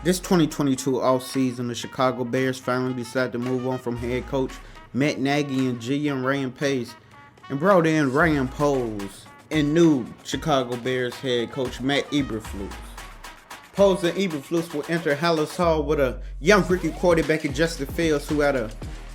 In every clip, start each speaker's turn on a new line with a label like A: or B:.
A: This 2022 offseason, the Chicago Bears finally decided to move on from head coach Matt Nagy and GM Ryan Pace and brought in Ryan Poles and new Chicago Bears head coach Matt Eberflus. Poles and Eberflus will enter Halas Hall with a young rookie quarterback in Justin Fields, who had a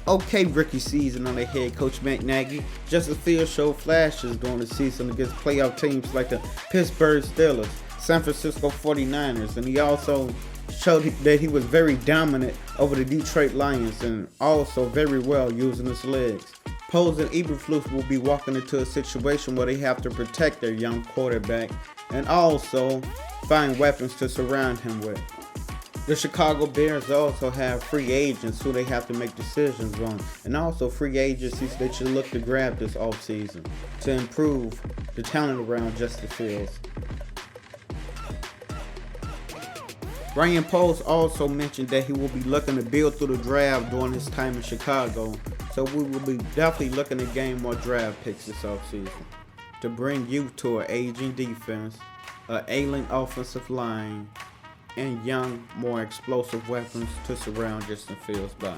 A: okay rookie season under head coach Matt Nagy. Justin Fields showed flashes during the season against playoff teams like the Pittsburgh Steelers, San Francisco 49ers, and he also showed that he was very dominant over the Detroit Lions and also very well using his legs. Poles and Eberflus will be walking into a situation where they have to protect their young quarterback and also find weapons to surround him with. The Chicago Bears also have free agents who they have to make decisions on, and also free agencies that you look to grab this offseason to improve the talent around Justin Fields. Ryan Poles also mentioned that he will be looking to build through the draft during his time in Chicago, so we will be definitely looking to gain more draft picks this offseason to bring youth to an aging defense, an ailing offensive line, and young, more explosive weapons to surround Justin Fields by.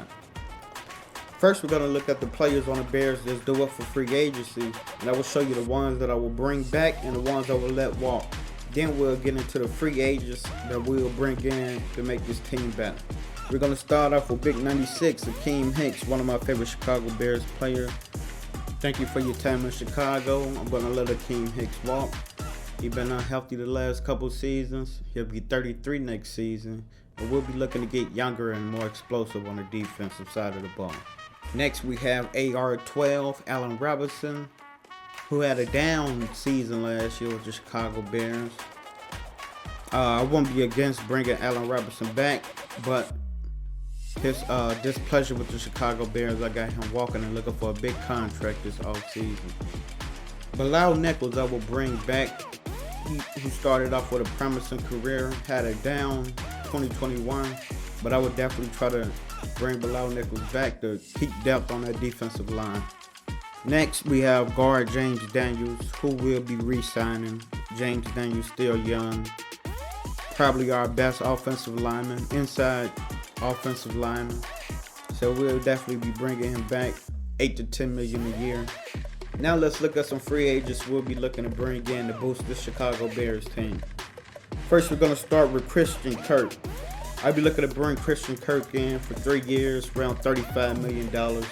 A: First, we're going to look at the players on the Bears that's due up for free agency, and I will show you the ones that I will bring back and the ones I will let walk. Then we'll get into the free agents that we'll bring in to make this team better. We're going to start off with Big 96, Akiem Hicks, one of my favorite Chicago Bears players. Thank you for your time in Chicago. I'm going to let Akiem Hicks walk. He's been unhealthy the last couple seasons. He'll be 33 next season. And we'll be looking to get younger and more explosive on the defensive side of the ball. Next, we have AR-12, Allen Robinson, who had a down season last year with the Chicago Bears. I won't be against bringing Allen Robinson back, but his displeasure with the Chicago Bears, I got him walking and looking for a big contract this offseason. Bilal Nichols I will bring back. He started off with a promising career, had a down 2021, but I would definitely try to bring Bilal Nichols back to keep depth on that defensive line. Next, we have guard James Daniels, who will be re-signing. James Daniels still young, probably our best offensive lineman, inside offensive lineman. So we'll definitely be bringing him back, $8 to $10 million a year. Now let's look at some free agents we'll be looking to bring in to boost the Chicago Bears team. First, we're going to start with Christian Kirk. I'll be looking to bring Christian Kirk in for 3 years, around $35 million.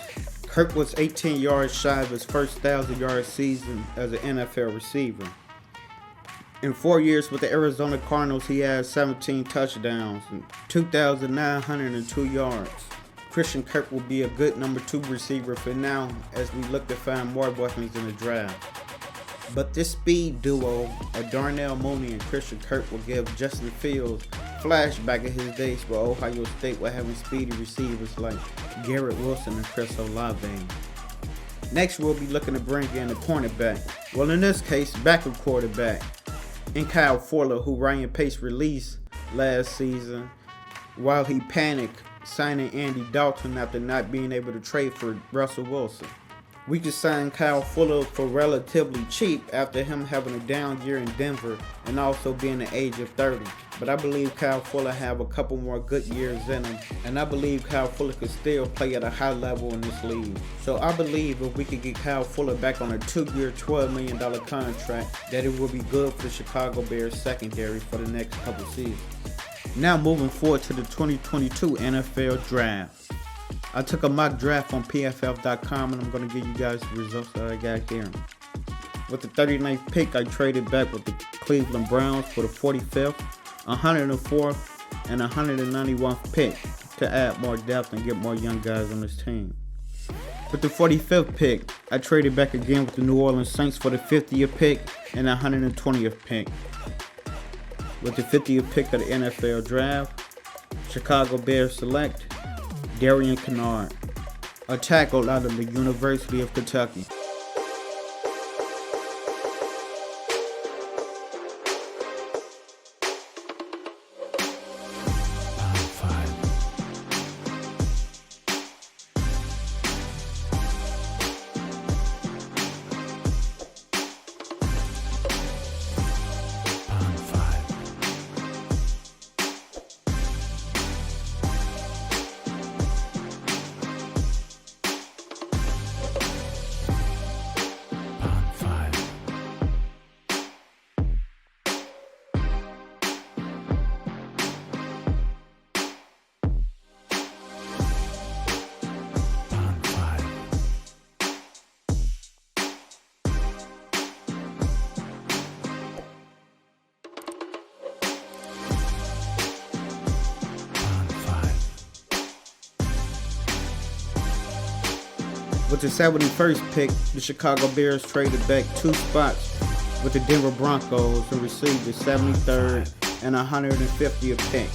A: Kirk was 18 yards shy of his first 1,000-yard season as an NFL receiver. In 4 years with the Arizona Cardinals, he had 17 touchdowns and 2,902 yards. Christian Kirk will be a good number 2 receiver for now as we look to find more weapons in the draft. But this speed duo of Darnell Mooney and Christian Kirk will give Justin Fields flashback of his days with Ohio State while having speedy receivers like Garrett Wilson and Chris Olave. Next, we'll be looking to bring in a cornerback. Well, in this case, backup quarterback, and Kyle Fuller, who Ryan Pace released last season while he panicked signing Andy Dalton after not being able to trade for Russell Wilson. We could sign Kyle Fuller for relatively cheap after him having a down year in Denver and also being the age of 30. But I believe Kyle Fuller have a couple more good years in him, and I believe Kyle Fuller could still play at a high level in this league. So I believe if we could get Kyle Fuller back on a 2-year, $12 million contract, that it will be good for the Chicago Bears secondary for the next couple seasons. Now moving forward to the 2022 NFL Draft. I took a mock draft on PFF.com and I'm going to give you guys the results that I got here. With the 39th pick, I traded back with the Cleveland Browns for the 45th, 104th, and 191st pick to add more depth and get more young guys on this team. With the 45th pick, I traded back again with the New Orleans Saints for the 50th pick and 120th pick. With the 50th pick of the NFL Draft, Chicago Bears select Darian Kinnard, a tackle out of the University of Kentucky. With the 71st pick, the Chicago Bears traded back 2 spots with the Denver Broncos and received the 73rd and 150th pick.